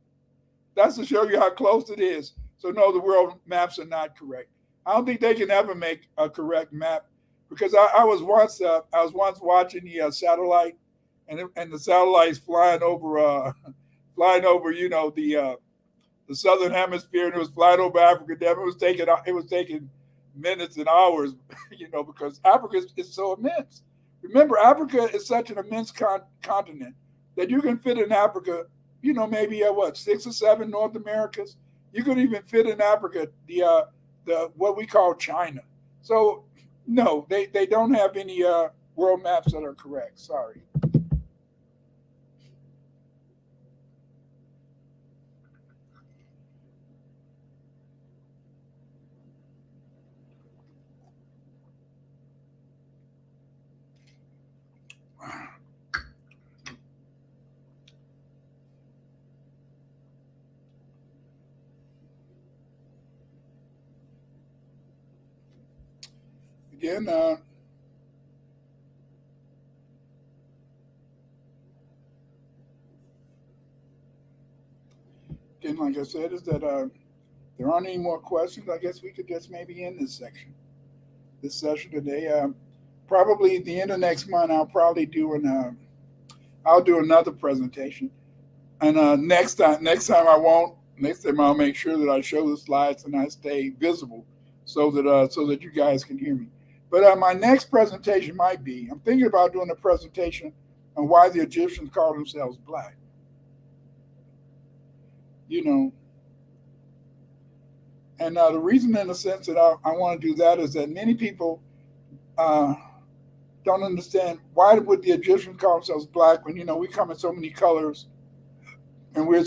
Speaker 1: That's to show you how close it is. So no, the world maps are not correct. I don't think they can ever make a correct map, because I was once watching the satellite, and the satellite's flying over the southern hemisphere, and it was flying over Africa. It was taking minutes and hours, because Africa is so immense. Remember, Africa is such an immense continent that you can fit in Africa, maybe 6 or 7 North Americas. You could even fit in Africa the what we call China. So no, they don't have any world maps that are correct. Sorry. Again, like I said, is that there aren't any more questions. I guess we could just maybe end this session today. Probably at the end of next month, I'll do another presentation. And next time I won't. Next time I'll make sure that I show the slides and I stay visible, so that you guys can hear me. But my next presentation might be, I'm thinking about doing a presentation on why the Egyptians call themselves black. And the reason, in the sense, that I want to do that is that many people don't understand why would the Egyptians call themselves black when we come in so many colors, and we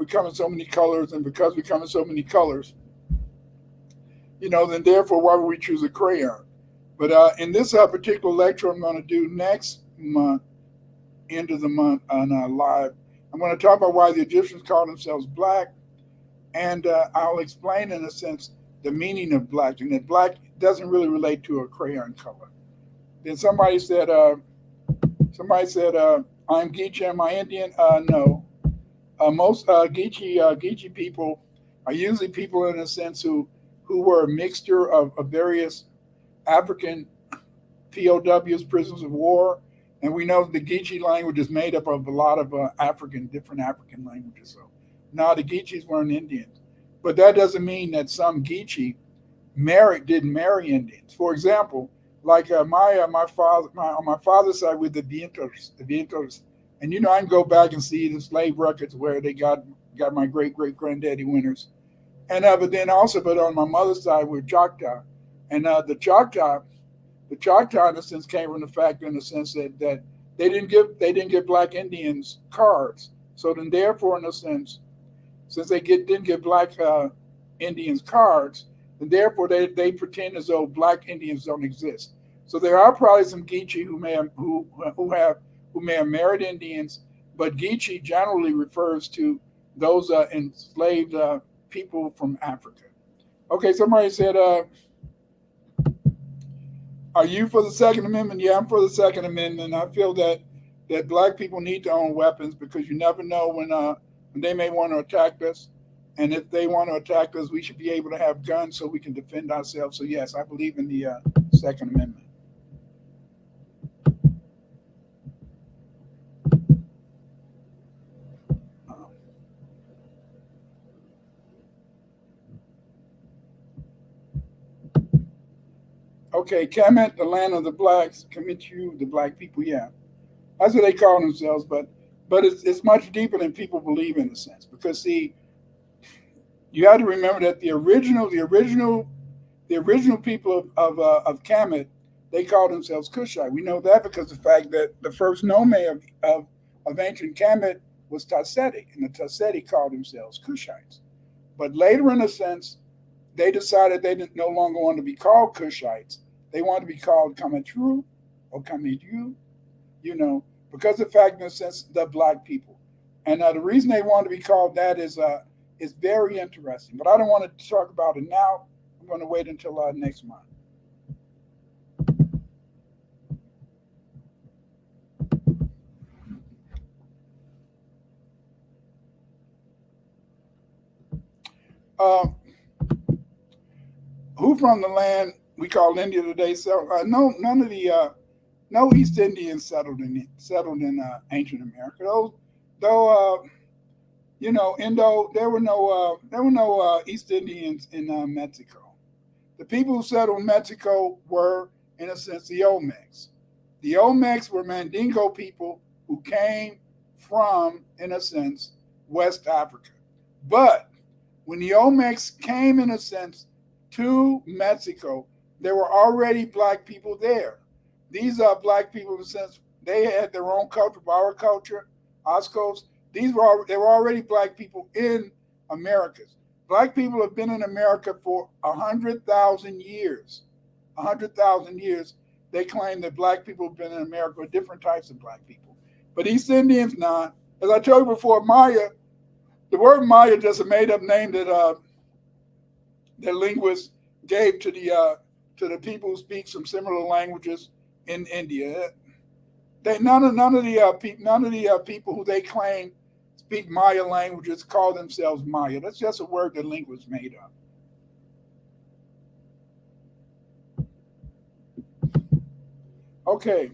Speaker 1: come in so many colors, and because we come in so many colors, then therefore why would we choose a crayon? But in this particular lecture I'm going to do next month, end of the month on live, I'm going to talk about why the Egyptians call themselves black, and I'll explain in a sense the meaning of black, and that black doesn't really relate to a crayon color. Then somebody said, I'm Geechee, am I Indian? No. Most Geechee people are usually people in a sense who were a mixture of various African POWs, prisoners of war, and we know the Geechee language is made up of a lot of different African languages. So now the Geechees weren't Indians, but that doesn't mean that some Geechee didn't marry Indians. For example, like my father's side with the Winters, and I can go back and see the slave records where they got my great granddaddy Winters, and but on my mother's side with Choctaw, and the Choctaw in a sense came from the fact in the sense that they didn't give black Indians cards, so then therefore in a sense, since they didn't give black Indians cards, and therefore they pretend as though black Indians don't exist. So there are probably some Geechee who may have married Indians, but Geechee generally refers to those enslaved people from Africa. Okay, somebody said, are you for the Second Amendment? Yeah, I'm for the Second Amendment. I feel that black people need to own weapons because you never know when they may want to attack us. And if they want to attack us, we should be able to have guns so we can defend ourselves. So yes, I believe in the Second Amendment. Okay, Kemet, the land of the blacks, Kemetu, the black people, yeah. That's what they call themselves, but it's much deeper than people believe in a sense. Because see, you have to remember that the original people of Kemet, they called themselves Kushite. We know that because of the fact that the first nome of ancient Kemet was Taseti, and the Taseti called themselves Kushites. But later, in a sense, they decided they no longer wanted to be called Kushites. They wanted to be called Kametru or Kametu, because of the fact, in a sense, the black people. And the reason they wanted to be called that is very interesting. But I don't want to talk about it now. I'm going to wait until next month. Who from the land we call India today? So no, none of the no East Indians settled in ancient America. Though there were no East Indians in Mexico. The people who settled in Mexico were, in a sense, the Olmecs. The Olmecs were Mandingo people who came from, in a sense, West Africa. But when the Olmecs came, in a sense, to Mexico, there were already black people there. These are black people, in a sense, they had their own culture, our culture, Oscos. They were already black people in Americas. Black people have been in America for 100,000 years. 100,000 years. They claim that black people have been in America with different types of black people. But East Indians, not. As I told you before, Maya, the word Maya is just a made-up name that linguists gave to the people who speak some similar languages in India. None of the people who they claim speak Maya languages call themselves Maya. That's just a word that linguists made up. Okay,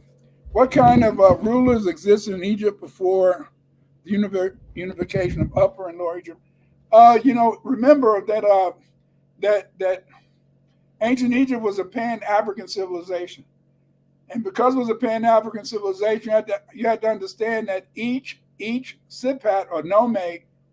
Speaker 1: what kind of rulers existed in Egypt before the unification of Upper and Lower Egypt? Remember that ancient Egypt was a Pan-African civilization. And because it was a Pan-African civilization, you had to understand that each sipat or nome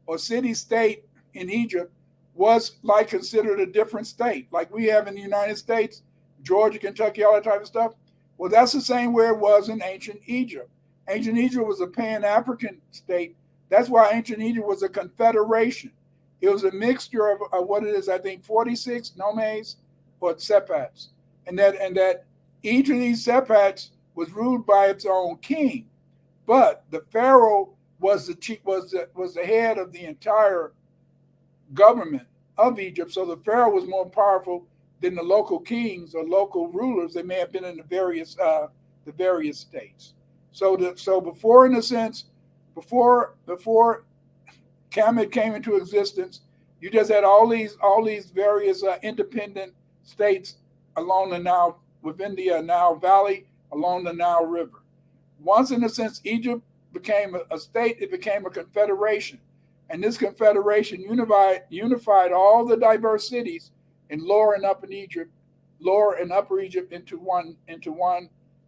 Speaker 1: or city-state in Egypt was like considered a different state. Like we have in the United States, Georgia, Kentucky, all that type of stuff. Well, that's the same way it was in ancient Egypt. Ancient Egypt was a pan-African state. That's why ancient Egypt was a confederation. It was a mixture of what it is, I think, 46 nomes or sepats, and that each of these sepats was ruled by its own king. But the pharaoh was the chief, was the head of the entire government of Egypt. So the pharaoh was more powerful than the local kings or local rulers. They may have been in the various states. So before, in a sense, before Kemet came into existence, you just had all these various independent states along the Nile, within the Nile Valley, along the Nile River. Once, in a sense, Egypt became a state, it became a confederation. And this confederation unified all the diverse cities in Lower and Upper Egypt into one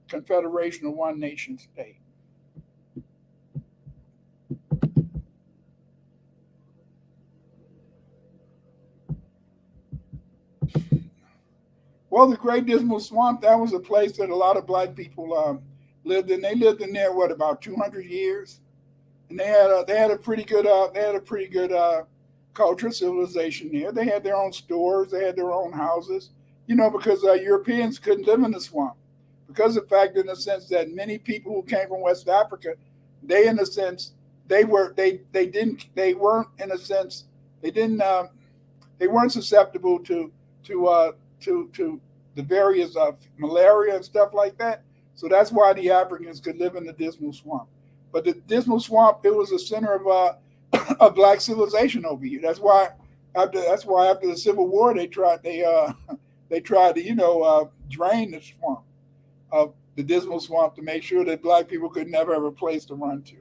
Speaker 1: confederation or one nation state. Well, the Great Dismal Swamp, that was a place that a lot of black people lived in. They lived in there, what, about 200 years? And they had a pretty good culture civilization there. They had their own stores, they had their own houses, because Europeans couldn't live in the swamp because of the fact, in the sense that many people who came from West Africa, they, in a sense, they weren't, in a sense, they didn't they weren't susceptible to to the various malaria and stuff like that. So that's why the Africans could live in the Dismal Swamp. But the Dismal Swamp, it was a center of black civilization over here. That's why after the Civil War they tried to drain the swamp of the Dismal Swamp to make sure that black people could never have a place to run to.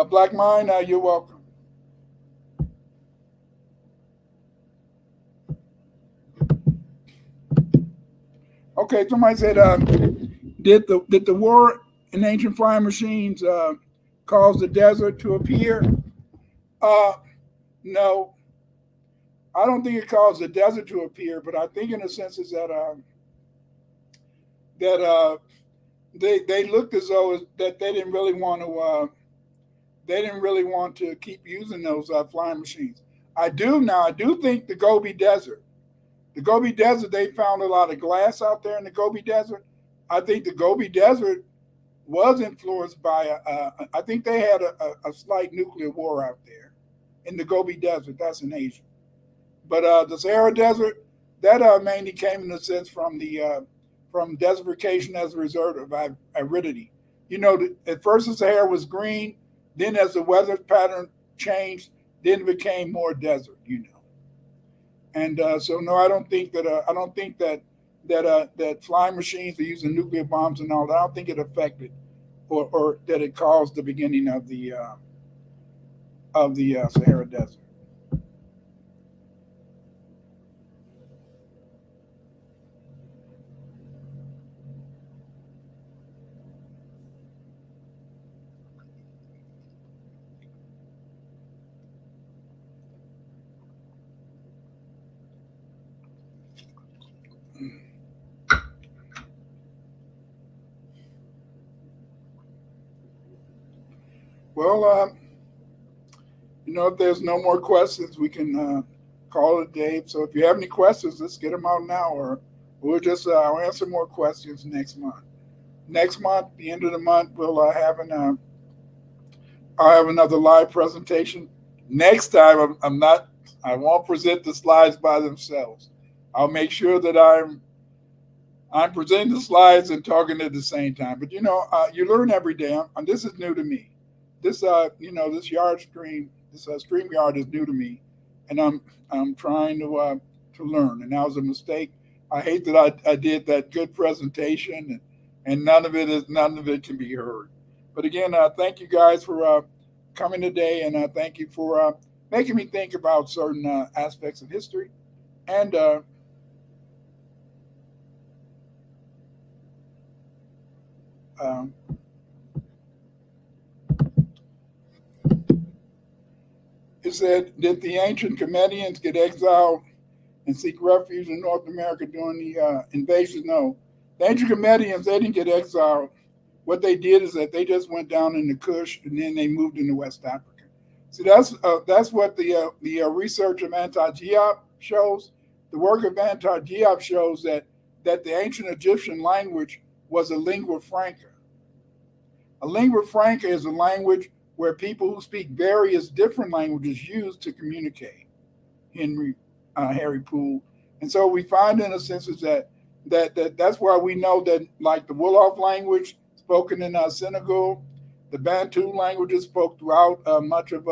Speaker 1: Black Mind, you're welcome. Okay, somebody said, did the war in ancient flying machines cause the desert to appear? Uh, no, I don't think it caused the desert to appear, but I think, in a sense, is that they looked as though that they didn't really want to keep using those flying machines. I do think the Gobi Desert, they found a lot of glass out there in the Gobi Desert. I think the Gobi Desert was influenced by I think they had a slight nuclear war out there in the Gobi Desert. That's in Asia. But the Sahara Desert, that mainly came, in a sense, from desertification as a result of aridity. At first the Sahara was green, then as the weather pattern changed, then it became more desert. And so, no, I don't think that flying machines are using nuclear bombs and all that. I don't think it affected or that it caused the beginning of the Sahara Desert. Well, if there's no more questions, we can call it a day. So if you have any questions, let's get them out now, or we'll just I'll answer more questions next month. Next month, the end of the month, I'll have another live presentation. Next time, I'm not. I won't present the slides by themselves. I'll make sure that I'm presenting the slides and talking at the same time. But you learn every day. And this is new to me. This yard stream, this stream yard is new to me, and I'm trying to learn. And that was a mistake. I hate that I did that good presentation, and none of it can be heard. But again, thank you guys for coming today, and thank you for making me think about certain aspects of history. And She said, did the ancient Comedians get exiled and seek refuge in North America during the invasion? No. The ancient Comedians, they didn't get exiled. What they did is that they just went down in the Kush and then they moved into West Africa. See, that's what the research of anti-Geop shows. The work of anti-Geop shows that the ancient Egyptian language was a lingua franca. A lingua franca is a language where people who speak various different languages use to communicate. Harry Poole, and so we find in a sense is that's why we know that, like the Wolof language spoken in Senegal, the Bantu languages spoke throughout much of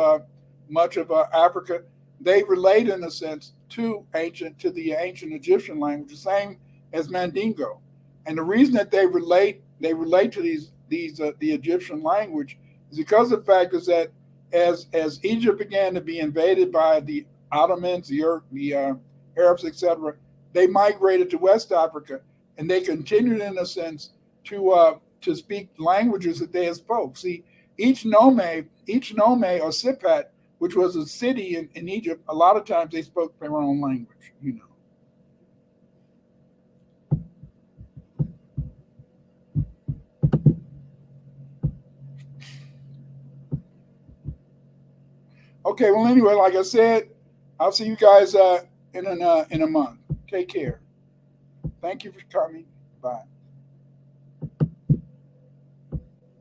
Speaker 1: Africa, they relate in a sense to the ancient Egyptian language, the same as Mandingo, and the reason that they relate to the Egyptian language is because of the fact is that as Egypt began to be invaded by the Ottomans, the Arabs, etc., they migrated to West Africa, and they continued in a sense to speak languages that they had spoke. See, each nome or Sipat, which was a city in Egypt, a lot of times they spoke their own language, you know. Okay, well, anyway, like I said, I'll see you guys in a month. Take care. Thank you for coming. Bye.